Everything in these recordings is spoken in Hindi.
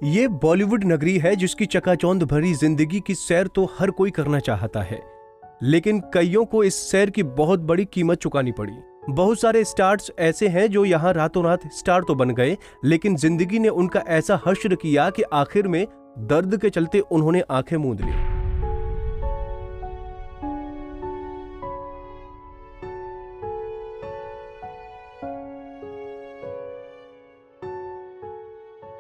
ये बॉलीवुड नगरी है जिसकी चकाचौंध भरी जिंदगी की सैर तो हर कोई करना चाहता है, लेकिन कईयों को इस सैर की बहुत बड़ी कीमत चुकानी पड़ी। बहुत सारे स्टार्स ऐसे हैं जो यहाँ रातों रात स्टार तो बन गए, लेकिन जिंदगी ने उनका ऐसा हश्र किया कि आखिर में दर्द के चलते उन्होंने आंखें मूंद ली।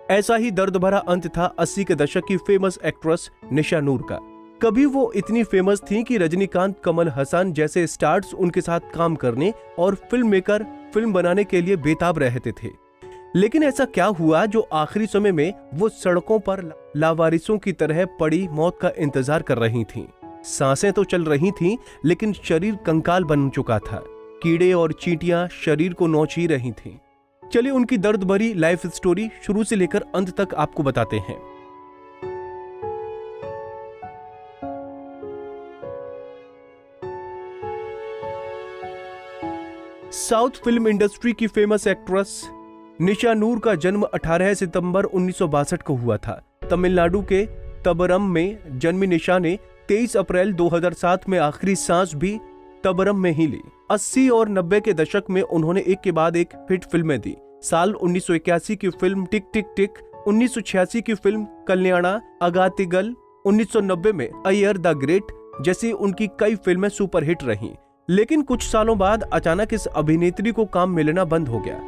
ऐसा ही दर्द भरा अंत था 80 के दशक की फेमस एक्ट्रेस निशा नूर का। कभी वो इतनी फेमस थीं कि रजनीकांत, कमल हसन जैसे स्टार्स उनके साथ काम करने और फिल्म मेकर फिल्म बनाने के लिए बेताब रहते थे। लेकिन ऐसा क्या हुआ जो आखिरी समय में वो सड़कों पर लावारिसों की तरह पड़ी मौत का इंतजार कर रही थीं। सांसें तो चल रही थीं, लेकिन शरीर कंकाल बन चुका था। कीड़े और चींटियां शरीर को नोच ही रही थीं। चलिए उनकी दर्द भरी लाइफ स्टोरी शुरू से लेकर अंत तक आपको बताते हैं। साउथ फिल्म इंडस्ट्री की फेमस एक्ट्रेस निशा नूर का जन्म 18 सितंबर 1962 को हुआ था। तमिलनाडु के तबरम में जन्मी निशा ने 23 अप्रैल 2007 में आखिरी सांस भी तबरम में ही ली। 80 और 90 के दशक में उन्होंने एक के बाद एक हिट फिल्में दी। साल 1981 की फिल्म टिक टिक टिक, 1986 की फिल्म कल्याणा अगातिगल, 1990 में अय्यर द ग्रेट जैसी उनकी कई फिल्में सुपरहिट रहीं। लेकिन कुछ सालों बाद अचानक इस अभिनेत्री को काम मिलना बंद हो गया।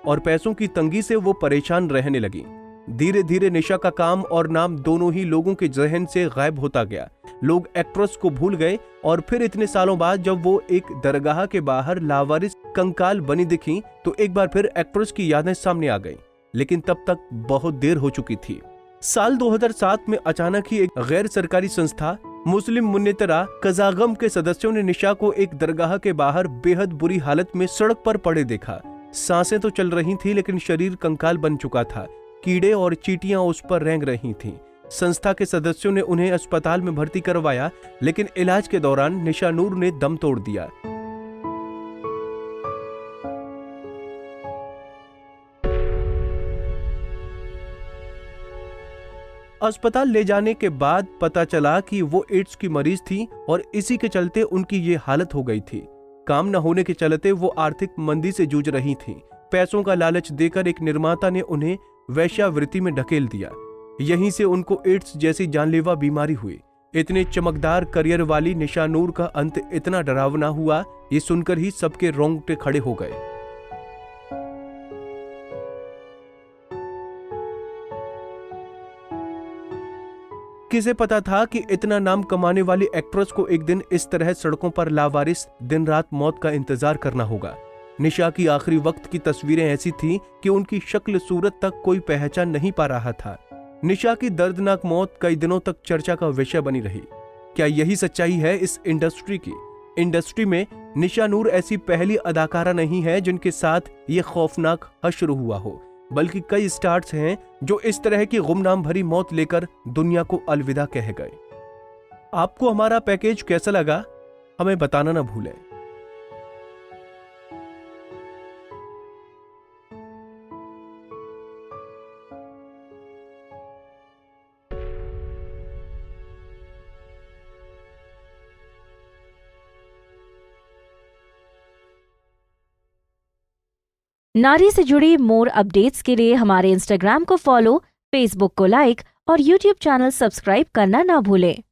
और पैसों की तंगी से वो परेशान रहने लगी। धीरे धीरे निशा का काम और नाम दोनों ही लोगों के जहन से गायब होता गया। लोग एक्ट्रेस को भूल गए और फिर इतने सालों बाद जब वो एक दरगाह के बाहर लावारिस कंकाल बनी दिखी तो एक बार फिर एक्ट्रेस की यादें सामने आ गईं। लेकिन तब तक बहुत देर हो चुकी थी। साल 2007 में अचानक ही एक गैर सरकारी संस्था मुस्लिम मुन्नेतरा कजागम के सदस्यों ने निशा को एक दरगाह के बाहर बेहद बुरी हालत में सड़क पर पड़े देखा। सांसें तो चल रही थी, लेकिन शरीर कंकाल बन चुका था। कीड़े और चींटियां उस पर रेंग रही थीं। संस्था के सदस्यों ने उन्हें अस्पताल में भर्ती करवाया, लेकिन इलाज के दौरान निशा नूर ने दम तोड़ दिया। अस्पताल ले जाने के बाद पता चला कि वो एड्स की मरीज थी और इसी के चलते उनकी ये हालत हो गई थी। काम न होने के चलते वो आर्थिक मंदी से जूझ रही थीं। पैसों का लालच देकर एक निर्माता ने उन्हें वेश्यावृत्ति में ढकेल दिया। यहीं से उनको एड्स जैसी जानलेवा बीमारी हुई। इतने चमकदार करियर वाली निशा नूर का अंत इतना डरावना हुआ, ये सुनकर ही सबके रोंगटे खड़े हो गए। किसे पता था कि इतना नाम कमाने वाली एक्ट्रेस को एक दिन इस तरह सड़कों पर लावारिस दिन रात मौत का इंतजार करना होगा। निशा की आखिरी वक्त की तस्वीरें ऐसी थीं कि उनकी शक्ल सूरत तक कोई पहचान नहीं पा रहा था। निशा की दर्दनाक मौत कई दिनों तक चर्चा का विषय बनी रही। क्या यही सच्चाई है इस इंडस्ट्री की? इंडस्ट्री में निशा नूर ऐसी पहली अदाकारा नहीं है जिनके साथ ये खौफनाक हश्र हुआ हो, बल्कि कई स्टार्स हैं जो इस तरह की गुमनाम भरी मौत लेकर दुनिया को अलविदा कह गए। आपको हमारा पैकेज कैसा लगा, हमें बताना ना भूलें। नारी से जुड़ी मोर अपडेट्स के लिए हमारे इंस्टाग्राम को फॉलो, फेसबुक को लाइक और यूट्यूब चैनल सब्सक्राइब करना ना भूलें।